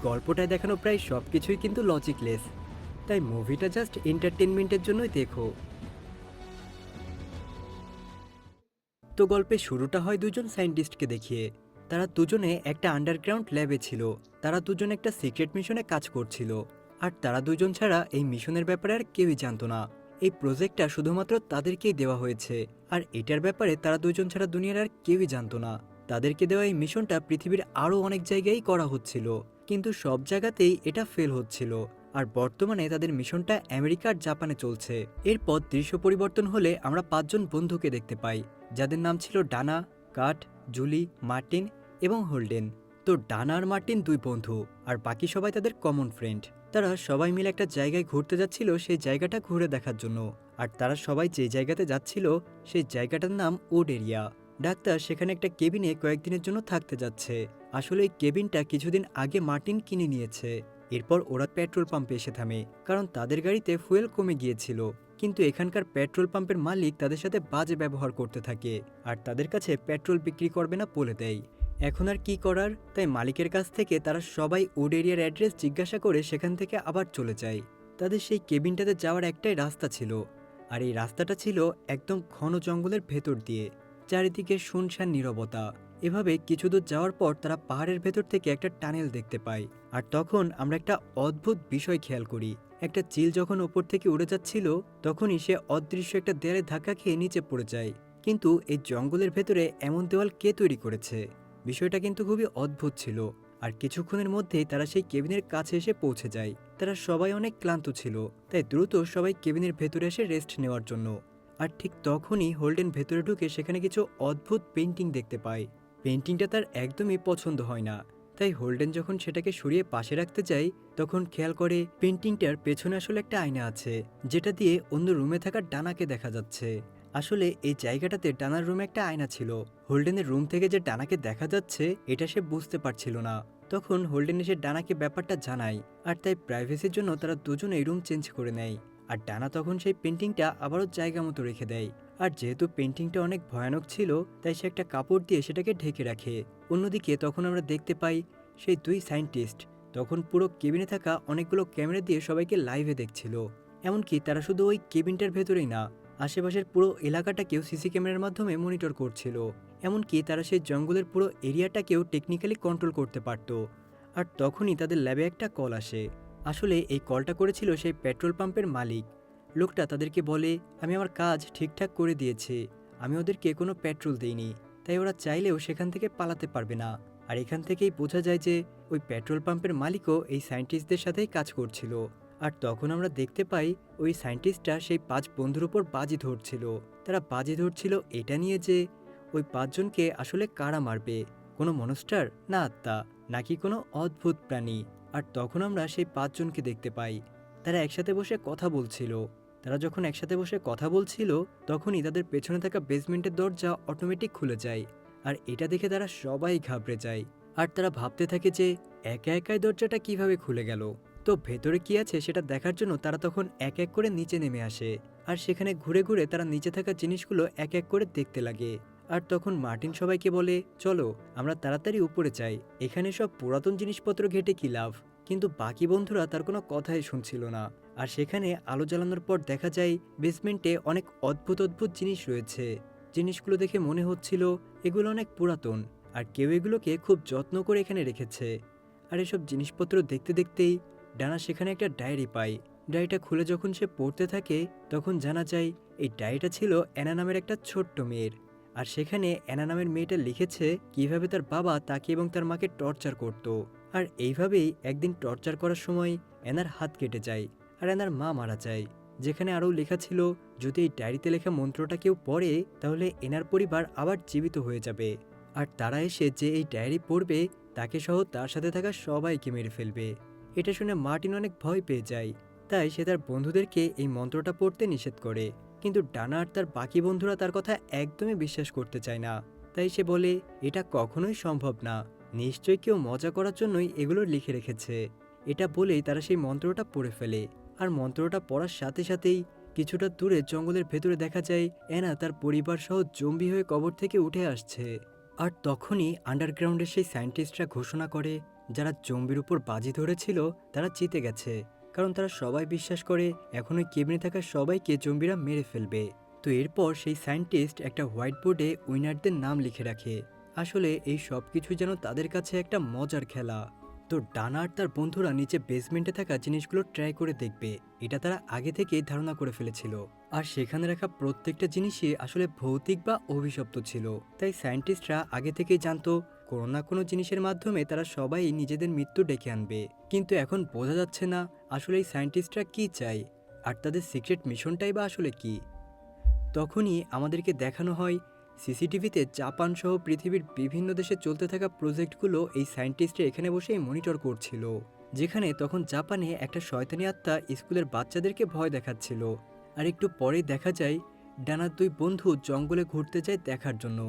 গল্পটায় দেখানো প্রায় সব কিছুই কিন্তু লজিকলেস, তাই মুভিটা জাস্ট এন্টারটেনমেন্টের জন্যই দেখো। তো গল্পের শুরুটা হয় দুজন সায়েন্টিস্টকে দেখিয়ে। তারা দুজনে একটা আন্ডারগ্রাউন্ড ল্যাবে ছিল। তারা দুজন একটা সিক্রেট মিশনে কাজ করছিল। আর তারা দুজন ছাড়া এই মিশনের ব্যাপারে আর কেউই জানতো না। এই প্রজেক্টটা শুধুমাত্র তাদেরকেই দেওয়া হয়েছে। আর এটার ব্যাপারে তারা দুজন ছাড়া দুনিয়ার আর কেউই জানতো না। তাদেরকে দেওয়া এই মিশনটা পৃথিবীর আরও অনেক জায়গায় করা হচ্ছিল, কিন্তু সব জায়গাতেই এটা ফেল হচ্ছিল। আর বর্তমানে তাদের মিশনটা আমেরিকা আর জাপানে চলছে। এরপর দৃশ্য পরিবর্তন হলে আমরা পাঁচজন বন্ধুকে দেখতে পাই, যাদের নাম ছিল ডানা, কাট, জুলি, মার্টিন এবং হোল্ডেন। তো ডানা আর মার্টিন দুই বন্ধু, আর বাকি সবাই তাদের কমন ফ্রেন্ড। তারা সবাই মিলে একটা জায়গায় ঘুরতে যাচ্ছিল, সেই জায়গাটা ঘুরে দেখার জন্য। আর তারা সবাই যে জায়গাতে যাচ্ছিল সেই জায়গাটার নাম উড এরিয়া। ডাক্তার সেখানে একটা কেবিনে কয়েকদিনের জন্য থাকতে যাচ্ছে। আসলে এই কেবিনটা কিছুদিন আগে মার্টিন কিনে নিয়েছে। এরপর ওরা পেট্রোল পাম্পে এসে থামে, কারণ তাদের গাড়িতে ফুয়েল কমে গিয়েছিল। কিন্তু এখানকার পেট্রোল পাম্পের মালিক তাদের সাথে বাজে ব্যবহার করতে থাকে, আর তাদের কাছে পেট্রোল বিক্রি করবে না বলে দেয়। এখন আর কি করার, তাই মালিকের কাছ থেকে তারা সবাই উড এরিয়ার অ্যাড্রেস জিজ্ঞাসা করে সেখান থেকে আবার চলে যায়। তাদের সেই কেবিনটাতে যাওয়ার একটাই রাস্তা ছিল, আর এই রাস্তাটা ছিল একদম ঘন জঙ্গলের ভেতর দিয়ে। চারিদিকে শুনশান নীরবতা। এভাবে কিছু দূর যাওয়ার পর তারা পাহাড়ের ভেতর থেকে একটা টানেল দেখতে পায়। আর তখন আমরা একটা অদ্ভুত বিষয় খেয়াল করি। একটা চিল যখন ওপর থেকে উড়ে যাচ্ছিল, তখনই সে অদৃশ্য একটা দেয়ালে ধাক্কা খেয়ে নিচে পড়ে যায়। কিন্তু এই জঙ্গলের ভেতরে এমন দেওয়াল কে তৈরি করেছে? বিষয়টা কিন্তু খুবই অদ্ভুত ছিল। আর কিছুক্ষণের মধ্যেই তারা সেই কেবিনের কাছে এসে পৌঁছে যায়। তারা সবাই অনেক ক্লান্ত ছিল, তাই দ্রুত সবাই কেবিনের ভেতরে এসে রেস্ট নেওয়ার জন্য। আর ঠিক তখনই হোল্ডেন ভেতরে ঢুকে সেখানে কিছু অদ্ভুত পেন্টিং দেখতে পায়। পেন্টিংটা তার একদমই পছন্দ হয় না, তাই হোল্ডেন যখন সেটাকে সরিয়ে পাশে রাখতে যায়, তখন খেয়াল করে পেন্টিংটার পেছনে আসলে একটা আয়না আছে, যেটা দিয়ে অন্য রুমে থাকা ডানাকে দেখা যাচ্ছে। আসলে এই জায়গাটাতে ডানার রুমে একটা আয়না ছিল। হোল্ডেনের রুম থেকে যে ডানাকে দেখা যাচ্ছে এটা সে বুঝতে পারছিল না। তখন হোল্ডেন এসে ডানাকে ব্যাপারটা জানায়, আর তাই প্রাইভেসির জন্য তারা দুজনেই রুম চেঞ্জ করে নেয়। আর ডানা তখন সেই পেন্টিংটা আবারও জায়গা মতো রেখে দেয়। আর যেহেতু পেন্টিংটা অনেক ভয়ানক ছিল, তাই সে একটা কাপড় দিয়ে সেটাকে ঢেকে রাখে। অন্যদিকে তখন আমরা দেখতে পাই সেই দুই সায়েন্টিস্ট তখন পুরো কেবিনে থাকা অনেকগুলো ক্যামেরা দিয়ে সবাইকে লাইভে দেখছিল। এমনকি তারা শুধু ওই কেবিনটার ভেতরেই না, আশেপাশের পুরো এলাকাটাকেও সিসি ক্যামেরার মাধ্যমে মনিটর করছিল। এমনকি তারা সেই জঙ্গলের পুরো এরিয়াটাকেও টেকনিক্যালি কন্ট্রোল করতে পারত। আর তখনই তাদের ল্যাবে একটা কল আসে। আসলে এই কলটা করেছিল সেই পেট্রোল পাম্পের মালিক। লোকটা তাদেরকে বলে, আমি আমার কাজ ঠিকঠাক করে দিয়েছি, আমি ওদেরকে কোনো পেট্রোল দিইনি, তাই ওরা চাইলেও সেখান থেকে পালাতে পারবে না। আর এখান থেকেই বোঝা যায় যে ওই পেট্রোল পাম্পের মালিকও এই সায়েন্টিস্টদের সাথেই কাজ করছিল। আর তখন আমরা দেখতে পাই ওই সায়েন্টিস্টরা সেই পাঁচ বন্ধুর উপর বাজি ধরছিল। তারা বাজি ধরছিল এটা নিয়ে যে ওই পাঁচজনকে আসলে কারা মারবে, কোনো মনস্টার না আত্মা, নাকি কোনো অদ্ভুত প্রাণী। আর তখন আমরা সেই পাঁচজনকে দেখতে পাই, তারা একসাথে বসে কথা বলছিল। তারা যখন একসাথে বসে কথা বলছিল, তখনই তাদের পেছনে থাকা বেসমেন্টের দরজা অটোমেটিক খুলে যায়। আর এটা দেখে তারা সবাই ঘাবড়ে যায়। আর তারা ভাবতে থাকে যে একা একাই দরজাটা কিভাবে খুলে গেল। তো ভেতরে কি আছে সেটা দেখার জন্য তারা তখন এক এক করে নিচে নেমে আসে। আর সেখানে ঘুরে ঘুরে তারা নিচে থাকা জিনিসগুলো এক এক করে দেখতে লাগে। আর তখন মার্টিন সবাইকে বলে, চলো আমরা তাড়াতাড়ি উপরে যাই, এখানে সব পুরাতন জিনিসপত্র ঘেটে কি লাভ। কিন্তু বাকি বন্ধুরা তার কোনো কথাই শুনছিল না। আর সেখানে আলো জ্বালানোর পর দেখা যায় বেসমেন্টে অনেক অদ্ভুত অদ্ভুত জিনিস রয়েছে। জিনিসগুলো দেখে মনে হচ্ছিল এগুলো অনেক পুরাতন, আর কেউ এগুলোকে খুব যত্ন করে এখানে রেখেছে। আর এসব জিনিসপত্র দেখতে দেখতেই ডানা সেখানে একটা ডায়েরি পায়। ডায়েরিটা খুলে যখন সে পড়তে থাকে, তখন জানা যায় এই ডায়েরিটা ছিল অ্যানা নামের একটা ছোট্ট মেয়ের। আর সেখানে অ্যানা নামের মেয়েটা লিখেছে কিভাবে তার বাবা তাকে এবং তার মাকে টর্চার করত। আর এইভাবেই একদিন টর্চার করার সময় অ্যানার হাত কেটে যায়, আর অ্যানার মা মারা যায়। যেখানে আরও লেখা ছিল যদি এই ডায়েরিতে লেখা মন্ত্রটা কেউ পড়ে, তাহলে এনার পরিবার আবার জীবিত হয়ে যাবে। আর তারা এসে যে এই ডায়েরি পড়বে তাকে সহ তার সাথে থাকা সবাইকে মেরে ফেলবে। এটা শুনে মার্টিন অনেক ভয় পেয়ে যায়, তাই সে তার বন্ধুদেরকে এই মন্ত্রটা পড়তে নিষেধ করে। কিন্তু ডানা আর তার বাকি বন্ধুরা তার কথা একদমই বিশ্বাস করতে চায় না। তাই সে বলে এটা কখনোই সম্ভব না, নিশ্চয়ই কেউ মজা করার জন্যই এগুলো লিখে রেখেছে। এটা বলেই তারা সেই মন্ত্রটা পড়ে ফেলে। আর মন্ত্রটা পড়ার সাথে সাথেই কিছুটা দূরে জঙ্গলের ভেতরে দেখা যায় অ্যানা তার পরিবার সহ জম্বি হয়ে কবর থেকে উঠে আসছে। আর তখনই আন্ডারগ্রাউন্ডের সেই সায়েন্টিস্টরা ঘোষণা করে যারা জম্বির উপর বাজি ধরেছিল তারা জিতে গেছে, কারণ তারা সবাই বিশ্বাস করে এখন ওই কেবিনে থাকা সবাইকে জম্বিরা মেরে ফেলবে। তো এরপর সেই সায়েন্টিস্ট একটা হোয়াইট বোর্ডে উইনারদের নাম লিখে রাখে। আসলে এই সব কিছু যেন তাদের কাছে একটা মজার খেলা। তো ডানা আর তার বন্ধুরা নিচে বেসমেন্টে থাকা জিনিসগুলো ট্রাই করে দেখবে, এটা তারা আগে থেকেই ধারণা করে ফেলেছিল। আর সেখানে রাখা প্রত্যেকটা জিনিসই আসলে ভৌতিক বা অভিশপ্ত ছিল। তাই সায়েন্টিস্টরা আগে থেকেই জানতো কোনো না কোনো জিনিসের মাধ্যমে তারা সবাই নিজেদের মৃত্যু ডেকে আনবে। কিন্তু এখন বোঝা যাচ্ছে না আসলে এই সায়েন্টিস্টরা কী চায়, আর তাদের সিক্রেট মিশনটাই বা আসলে কী। তখনই আমাদেরকে দেখানো হয় সিসিটিভিতে জাপান সহ পৃথিবীর বিভিন্ন দেশে চলতে থাকা প্রজেক্টগুলো এই সায়েন্টিস্টরা এখানে বসেই মনিটর করছিল। যেখানে তখন জাপানে একটা শয়তানি আত্মা স্কুলের বাচ্চাদেরকে ভয় দেখাচ্ছিল। আর একটু পরেই দেখা যায় ডানার দুই বন্ধু জঙ্গলে ঘুরতে যায় দেখার জন্য।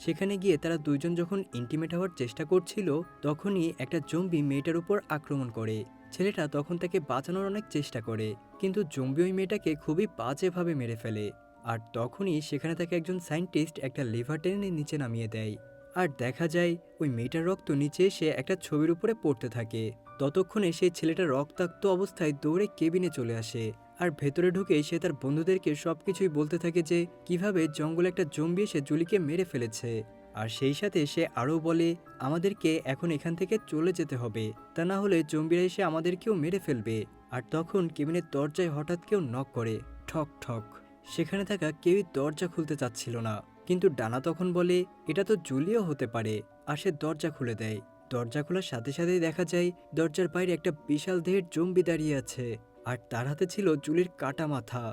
সেখানে গিয়ে তারা দুইজন যখন ইন্টিমেট হওয়ার চেষ্টা করছিল, তখনই একটা জম্বি মেয়েটার উপর আক্রমণ করে। ছেলেটা তখন তাকে বাঁচানোর অনেক চেষ্টা করে, কিন্তু জম্বি ওই মেয়েটাকে খুবই বাজেভাবে মেরে ফেলে। আর তখনই সেখানে থাকা একজন সায়েন্টিস্ট একটা লিভার টেনে নিচে নামিয়ে দেয়। আর দেখা যায় ওই মেয়েটার রক্ত নিচে এসে একটা ছবির উপরে পড়তে থাকে। ততক্ষণে সেই ছেলেটা রক্তাক্ত অবস্থায় দৌড়ে কেবিনে চলে আসে। আর ভেতরে ঢুকে সে তার বন্ধুদেরকে সবকিছুই বলতে থাকে যে কিভাবে জঙ্গলে একটা জম্বি এসে জুলিকে মেরে ফেলেছে। আর সেই সাথে সে আরও বলে আমাদেরকে এখন এখান থেকে চলে যেতে হবে, তা না হলে জম্বিরা এসে আমাদেরকেও মেরে ফেলবে। আর তখন কেবিনের দরজায় হঠাৎ কেউ নক করে, ঠক ঠক। সেখানে থাকা কেউই দরজা খুলতে চাচ্ছিল না, কিন্তু ডানা তখন বলে এটা তো জুলিও হতে পারে। আর সে দরজা খুলে দেয়। দরজা খোলার সাথে সাথেই দেখা যায় দরজার বাইরে একটা বিশাল দেহের জম্বি দাঁড়িয়ে আছে। আর তার হাতে ছিল জুলির কাটা মাথা।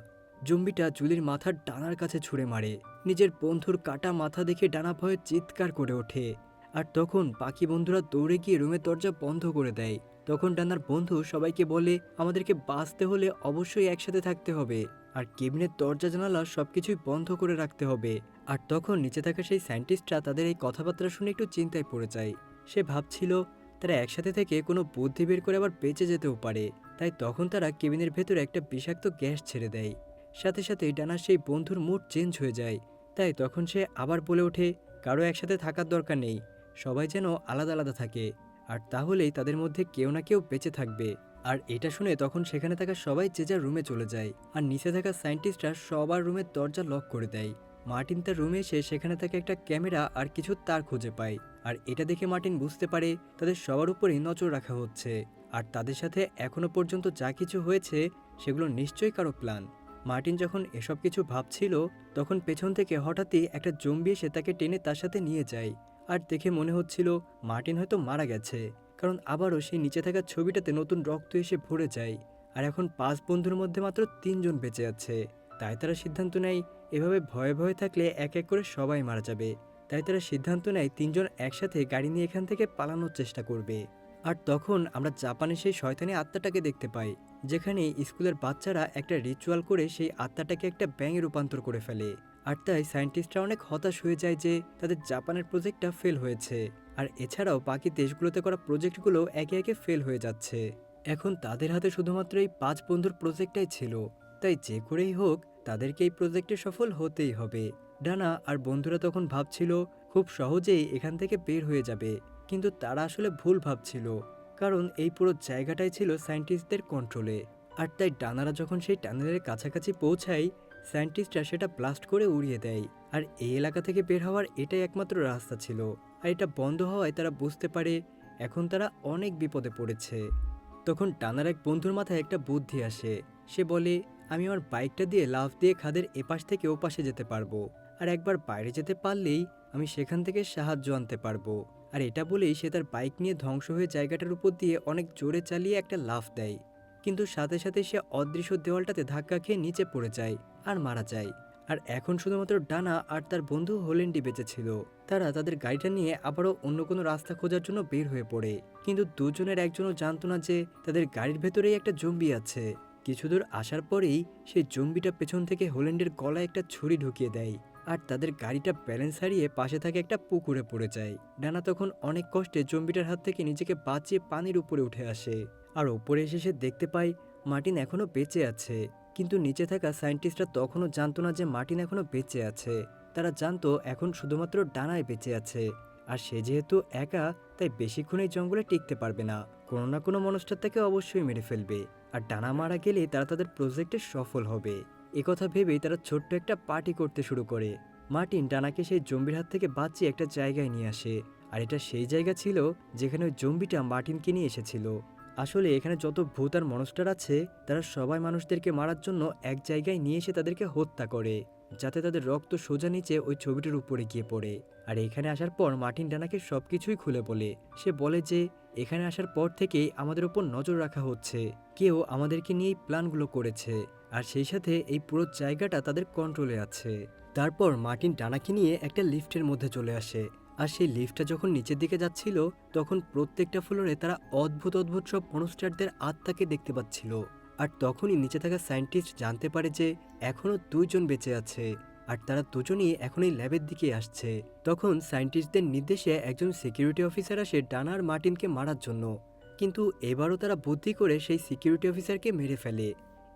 জম্বিটা জুলির মাথার ডানার কাছে ছুঁড়ে মারে। নিজের বন্ধুর কাটা মাথা দেখে ডানা ভয়ে চিৎকার করে ওঠে। আর তখন বাকি বন্ধুরা দৌড়ে গিয়ে রুমের দরজা বন্ধ করে দেয়। তখন ডানার বন্ধু সবাইকে বলে আমাদেরকে বাঁচতে হলে অবশ্যই একসাথে থাকতে হবে, আর কেবিনের দরজা জানালা সবকিছুই বন্ধ করে রাখতে হবে। আর তখন নিচে থাকা সেই সায়েন্টিস্টরা তাদের এই কথাবার্তা শুনে একটু চিন্তায় পড়ে যায়। সে ভাবছিল তারা একসাথে থেকে কোনো বুদ্ধি বের করে আবার বেঁচে যেতেও পারে। তাই তখন তারা কেবিনের ভেতরে একটা বিষাক্ত গ্যাস ছেড়ে দেয়। সাথে সাথে ডানার সেই বন্ধুর মুড চেঞ্জ হয়ে যায়। তাই তখন সে আবার বলে ওঠে কারো একসাথে থাকার দরকার নেই, সবাই যেন আলাদা আলাদা থাকে, আর তাহলেই তাদের মধ্যে কেউ না কেউ বেঁচে থাকবে। আর এটা শুনে তখন সেখানে থাকা সবাই যে যার রুমে চলে যায়। আর নিচে থাকা সায়েন্টিস্টরা সবার রুমের দরজা লক করে দেয়। মার্টিন তার রুমে এসে সেখানে থাকা একটা ক্যামেরা আর কিছু তার খুঁজে পায়। আর এটা দেখে মার্টিন বুঝতে পারে তাদের সবার উপরেই নজর রাখা হচ্ছে। আর তাদের সাথে এখনো পর্যন্ত যা কিছু হয়েছে সেগুলো নিশ্চয়ই কারো প্ল্যান। মার্টিন যখন এসব কিছু ভাবছিল, তখন পেছন থেকে হঠাৎই একটা জম্বি এসে তাকে টেনে তার সাথে নিয়ে যায়। আর দেখে মনে হচ্ছিল মার্টিন হয়তো মারা গেছে, কারণ আবারও সেই নিচে থাকা ছবিটাতে নতুন রক্ত এসে ভরে যায়। আর এখন 5 বন্ধুর মধ্যে মাত্র 3 জন বেঁচে আছে। তাই তারা সিদ্ধান্ত নেয় এভাবে ভয়ে ভয়ে থাকলে এক এক করে সবাই মারা যাবে। তাই তারা সিদ্ধান্ত নেয় 3 জন একসাথে গাড়ি নিয়ে এখান থেকে পালানোর চেষ্টা করবে। আর তখন আমরা জাপানে সেই শয়তানি আত্মাটাকে দেখতে পাই, যেখানে স্কুলের বাচ্চারা একটা রিচুয়াল করে সেই আত্মাটাকে একটা ব্যাঙে রূপান্তর করে ফেলে। আর তাই সায়েন্টিস্টরা অনেক হতাশ হয়ে যায় যে তাদের জাপানের প্রজেক্টটা ফেল হয়েছে। আর এছাড়াও বাকি দেশগুলোতে করা প্রজেক্টগুলো একে একে ফেল হয়ে যাচ্ছে। এখন তাদের হাতে শুধুমাত্র এই 5 বন্ধুর প্রজেক্টটাই ছিল। তাই যে করেই হোক তাদেরকে এই প্রজেক্টে সফল হতেই হবে। ডানা আর বন্ধুরা তখন ভাবছিল খুব সহজেই এখান থেকে বের হয়ে যাবে, কিন্তু তারা আসলে ভুল ভাবছিল, কারণ এই পুরো জায়গাটাই ছিল সায়েন্টিস্টদের কন্ট্রোলে। আর তাই ডানারা যখন সেই টানেলের কাছাকাছি পৌঁছায়, সায়েন্টিস্টরা সেটা ব্লাস্ট করে উড়িয়ে দেয়। আর এই এলাকা থেকে বের হওয়ার এটাই একমাত্র রাস্তা ছিল। আর এটা বন্ধ হওয়ায় তারা বুঝতে পারে এখন তারা অনেক বিপদে পড়েছে। তখন ডানার এক বন্ধুর মাথায় একটা বুদ্ধি আসে। সে বলে আমি আমার বাইকটা দিয়ে লাফ দিয়ে খাদের এপাশ থেকে ওপাশে যেতে পারবো, আর একবার বাইরে যেতে পারলেই আমি সেখান থেকে সাহায্য আনতে পারবো। আর এটা বলেই সে তার বাইক নিয়ে ধ্বংস হয়ে জায়গাটার উপর দিয়ে অনেক জোরে চালিয়ে একটা লাফ দেয়। কিন্তু সাথে সাথে সে অদৃশ্য দেওয়ালটাতে ধাক্কা খেয়ে নিচে পড়ে যায় আর মারা যায়। আর এখন শুধুমাত্র ডানা আর তার বন্ধু হোলেন্ডি বেঁচে ছিল। তারা তাদের গাড়িটা নিয়ে আবারও অন্য কোনো রাস্তা খোঁজার জন্য বের হয়ে পড়ে, কিন্তু দুজনের একজনও জানতো না যে তাদের গাড়ির ভেতরেই একটা জম্বি আছে। কিছু দূর আসার পরেই সেই জম্বিটা পেছন থেকে হোল্যান্ডের গলায় একটা ছুরি ঢুকিয়ে দেয়। আর তাদের গাড়িটা ব্যালেন্স হারিয়ে পাশে থাকে একটা পুকুরে পড়ে যায়। ডানা তখন অনেক কষ্টে জম্বিটার হাত থেকে নিজেকে বাঁচিয়ে পানির উপরে উঠে আসে। আর উপরে এসে সে দেখতে পায় মার্টিন এখনো বেঁচে আছে। কিন্তু নিচে থাকা সায়েন্টিস্টরা তখনও জানতো না যে মার্টিন এখনো বেঁচে আছে। তারা জানতো এখন শুধুমাত্র ডানায় বেঁচে আছে। আর সে যেহেতু একা, তাই বেশিক্ষণ এই জঙ্গলে টিকতে পারবে না। কোনো না কোনো মনস্টার তাকে অবশ্যই মেরে ফেলবে, আর ডানা মারা গেলে তারা তাদের প্রজেক্টে সফল হবে। একথা ভেবেই তারা ছোট্ট একটা পার্টি করতে শুরু করে। মার্টিন ডানাকে সেই জম্বির হাত থেকে বাঁচিয়ে একটা জায়গায় নিয়ে আসে, আর এটা সেই জায়গা ছিল যেখানে ওই জম্বিটা মার্টিনকে নিয়ে এসেছিল। আসলে এখানে যত ভূত আর মনস্টার আছে তারা সবাই মানুষদেরকে মারার জন্য এক জায়গায় নিয়ে এসে তাদেরকে হত্যা করে, যাতে তাদের রক্ত সোজা নিচে ওই ছবিটির উপরে গিয়ে পড়ে। আর এখানে আসার পর মার্টিন ডানাকে সবকিছুই খুলে বলে। সে বলে যে এখানে আসার পর থেকেই আমাদের উপর নজর রাখা হচ্ছে, কেউ আমাদেরকে নিয়ে এই প্ল্যানগুলো করেছে, আর সেই সাথে এই পুরো জায়গাটা তাদের কন্ট্রোলে আছে। তারপর মার্টিন ডানাকে নিয়ে একটা লিফটের মধ্যে চলে আসে, আর সেই লিফটটা যখন নিচের দিকে যাচ্ছিল তখন প্রত্যেকটা ফ্লোরে তারা অদ্ভুত অদ্ভুত সব মনস্টারদের আত্মাকে দেখতে পাচ্ছিল। আর তখনই নিচে থাকা সায়েন্টিস্ট জানতে পারে যে এখনও 2 জন বেঁচে আছে, আর তারা দুজনই এখন এই ল্যাবের দিকে আসছে। তখন সায়েন্টিস্টদের নির্দেশে একজন সিকিউরিটি অফিসার আসে ডানা আর মার্টিনকে মারার জন্য, কিন্তু এবারও তারা বুদ্ধি করে সেই সিকিউরিটি অফিসারকে মেরে ফেলে।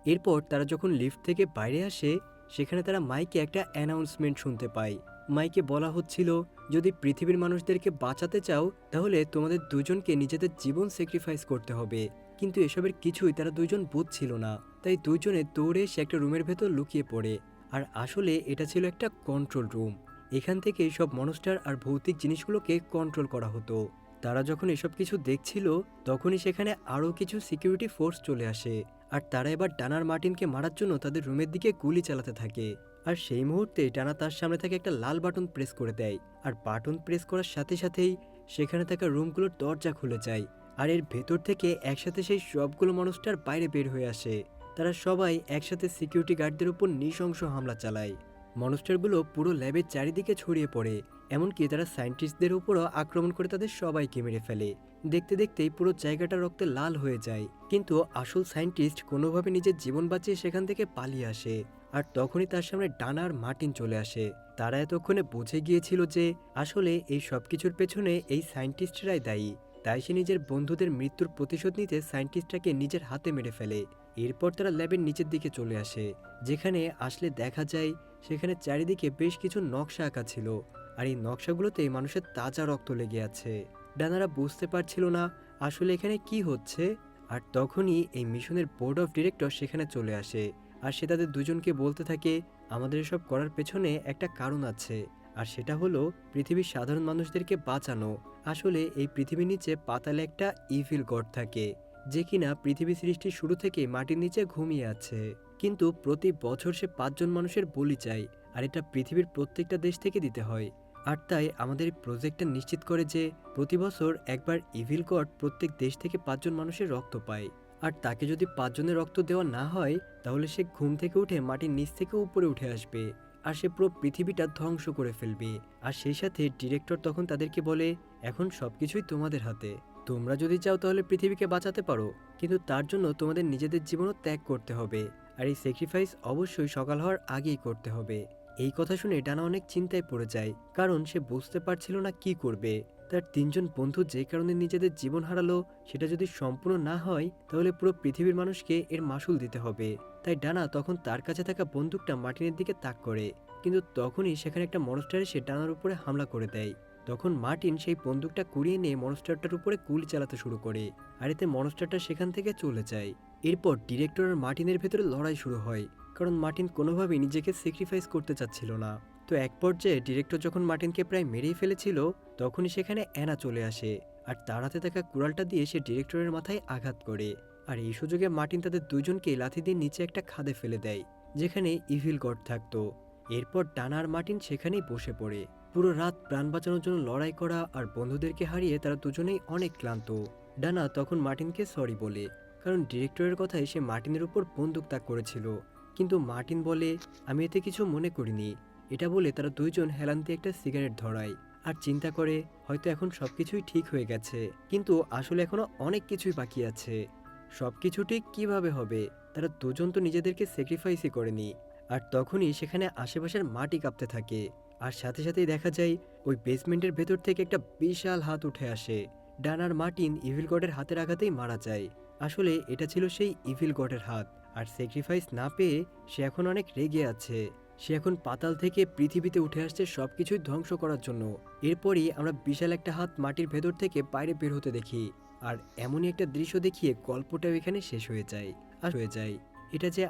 এরপর তারা যখন লিফট থেকে বাইরে আসে সেখানে তারা মাইকে একটা অ্যানাউন্সমেন্ট শুনতে পায়। মাইকে বলা হচ্ছিল, যদি পৃথিবীর মানুষদেরকে বাঁচাতে চাও তাহলে তোমাদের দুজনকে নিজেদের জীবন স্যাক্রিফাইস করতে হবে। কিন্তু এসবের কিছুই তারা দুজন বুঝছিল না, তাই দুজনে দৌড়ে সে একটা রুমের ভেতর লুকিয়ে পড়ে। আর আসলে এটা ছিল একটা কন্ট্রোল রুম, এখান থেকে সব মনস্টার আর ভৌতিক জিনিসগুলোকে কন্ট্রোল করা হতো। তারা যখন এসব কিছু দেখছিল তখনই সেখানে আরও কিছু সিকিউরিটি ফোর্স চলে আসে, আর তারা এবার ডানার মার্টিনকে মারার জন্য তাদের রুমের দিকে গুলি চালাতে থাকে। আর সেই মুহূর্তে ডানা তার সামনে থেকে একটা লাল বাটন প্রেস করে দেয়, আর বাটন প্রেস করার সাথে সাথেই সেখানে থাকা রুমগুলোর দরজা খুলে যায়, আর এর ভেতর থেকে একসাথে সেই সবগুলো মনস্টার বাইরে বের হয়ে আসে। তারা সবাই একসাথে সিকিউরিটি গার্ডদের উপর নৃশংস হামলা চালায়। মনস্টারগুলো পুরো ল্যাবের চারিদিকে ছড়িয়ে পড়ে, এমনকি তারা সায়েন্টিস্টদের উপরও আক্রমণ করে তাদের সবাইকে মেরে ফেলে। দেখতে দেখতেই পুরো জায়গাটা রক্তে লাল হয়ে যায়, কিন্তু আসল সায়েন্টিস্ট কোনোভাবে নিজের জীবন বাঁচিয়ে সেখান থেকে পালিয়ে আসে। আর তখনই তার সামনে ডানা আর মার্টিন চলে আসে। তারা এতক্ষণে বুঝে গিয়েছিল যে আসলে এই সব কিছুর পেছনে এই সায়েন্টিস্টরাই দায়ী, তাই সে নিজের বন্ধুদের মৃত্যুর প্রতিশোধ নিতে সায়েন্টিস্টটাকে নিজের হাতে মেরে ফেলে। এরপর তারা ল্যাবের নিচের দিকে চলে আসে, যেখানে আসলে দেখা যায় সেখানে চারিদিকে বেশ কিছু নকশা আঁকা ছিল, আর এই নকশাগুলোতে মানুষের তাজা রক্ত লেগে আছে। ডানারা বুঝতে পারছিল না আসলে এখানে কি হচ্ছে। আর তখনই এই মিশনের বোর্ড অফ ডিরেক্টর সেখানে চলে আসে, আর সে তাদের দুজনকে বলতে থাকে, আমাদের এসব করার পেছনে একটা কারণ আছে, আর সেটা হলো পৃথিবীর সাধারণ মানুষদেরকে বাঁচানো। আসলে এই পৃথিবীর নিচে পাতালে একটা ইভিল গড থাকে, যে কিনা পৃথিবী সৃষ্টির শুরু থেকে মাটির নিচে ঘুমিয়ে আছে, কিন্তু প্রতি বছর সে 5 জন মানুষের বলি চায়, আর এটা পৃথিবীর প্রত্যেকটা দেশ থেকে দিতে হয়। আর তাই আমাদের এই প্রজেক্টটা নিশ্চিত করে যে প্রতি বছর একবার ইভিল গড প্রত্যেক দেশ থেকে 5 জন মানুষের রক্ত পায়, আর তাকে যদি 5 জনের রক্ত দেওয়া না হয় তাহলে সে ঘুম থেকে উঠে মাটির নিচ থেকে উপরে উঠে আসবে, আর সে পুরো পৃথিবীটা ধ্বংস করে ফেলবে। আর সেই সাথে ডিরেক্টর তখন তাদেরকে বলে, এখন সবকিছুই তোমাদের হাতে, তোমরা যদি চাও তাহলে পৃথিবীকে বাঁচাতে পারো, কিন্তু তার জন্য তোমাদের নিজেদের জীবনও ত্যাগ করতে হবে, আর এই স্যাক্রিফাইস অবশ্যই সকাল হওয়ার আগেই করতে হবে। এই কথা শুনে ডানা অনেক চিন্তায় পড়ে যায়, কারণ সে বুঝতে পারছিল না কি করবে। তার 3 জন বন্ধু যে কারণে নিজেদের জীবন হারালো সেটা যদি সম্পূর্ণ না হয় তাহলে পুরো পৃথিবীর মানুষকে এর মাসুল দিতে হবে। তাই ডানা তখন তার কাছে থাকা বন্দুকটা মার্টিনের দিকে তাক করে, কিন্তু তখনই সেখানে একটা মনস্টার এসে ডানার উপরে হামলা করে দেয়। তখন মার্টিন সেই বন্দুকটা কুড়িয়ে নিয়ে মনস্টারটার উপরে গুলি চালাতে শুরু করে, আর এতে মনস্টারটা সেখান থেকে চলে যায়। এরপর ডিরেক্টর আর মার্টিনের ভেতরে লড়াই শুরু হয়, কারণ মার্টিন কোনোভাবেই নিজেকে স্যাক্রিফাইস করতে চাচ্ছিল না। তো এক পর্যায়ে ডিরেক্টর যখন মার্টিনকে প্রায় মেরেই ফেলেছিল তখনই সেখানে অ্যানা চলে আসে, আর তার হাতে থাকা কুড়ালটা দিয়ে সে ডিরেক্টরের মাথায় আঘাত করে। আর এই সুযোগে মার্টিন তাদের দুজনকে লাথি দিয়ে নিচে একটা খাদে ফেলে দেয়, যেখানে ইভিল গড থাকতো। এরপর ডানা আর মার্টিন সেখানেই বসে পড়ে। পুরো রাত প্রাণ বাঁচানোর জন্য লড়াই করা আর বন্ধুদেরকে হারিয়ে তারা দুজনেই অনেক ক্লান্ত। ডানা তখন মার্টিনকে সরি বলে, কারণ ডিরেক্টরের কথায় সে মার্টিনের উপর বন্দুক তাক করেছিল, কিন্তু মার্টিন বলে, আমি এতে কিছু মনে করিনি। এটা বলে তারা 2 জন হেলান দিয়ে একটা সিগারেট ধরায়, আর চিন্তা করে হয়তো এখন সবকিছুই ঠিক হয়ে গেছে, কিন্তু আসলে এখনো অনেক কিছুই বাকি আছে। সবকিছু ঠিক কিভাবে হবে, তারা 2 জন তো নিজেদেরকে স্যাক্রিফাইসই করেনি। আর তখনই সেখানে আশেপাশের মাটি কাঁপতে থাকে, আর সাথে সাথেই দেখা যায় ওই বেসমেন্টের ভেতর থেকে একটা বিশাল হাত উঠে আসে। ডানার মার্টিন ইভিল গডের হাতের আঘাতেই মারা যায়। আসলে এটা ছিল সেই ইভিল গডের হাত, আর স্যাক্রিফাইস না পেয়ে সে এখন অনেক রেগে আছে। সে এখন পাতাল থেকে পৃথিবীতে উঠে আসছে সবকিছুই ধ্বংস করার জন্য। এরপরই আমরা বিশাল একটা হাত মাটির ভেতর থেকে বাইরে বের হতে দেখি। আর এমনই একটা দৃশ্য দেখিয়ে গল্পটাও এখানে শেষ হয়ে যায়। এটা যে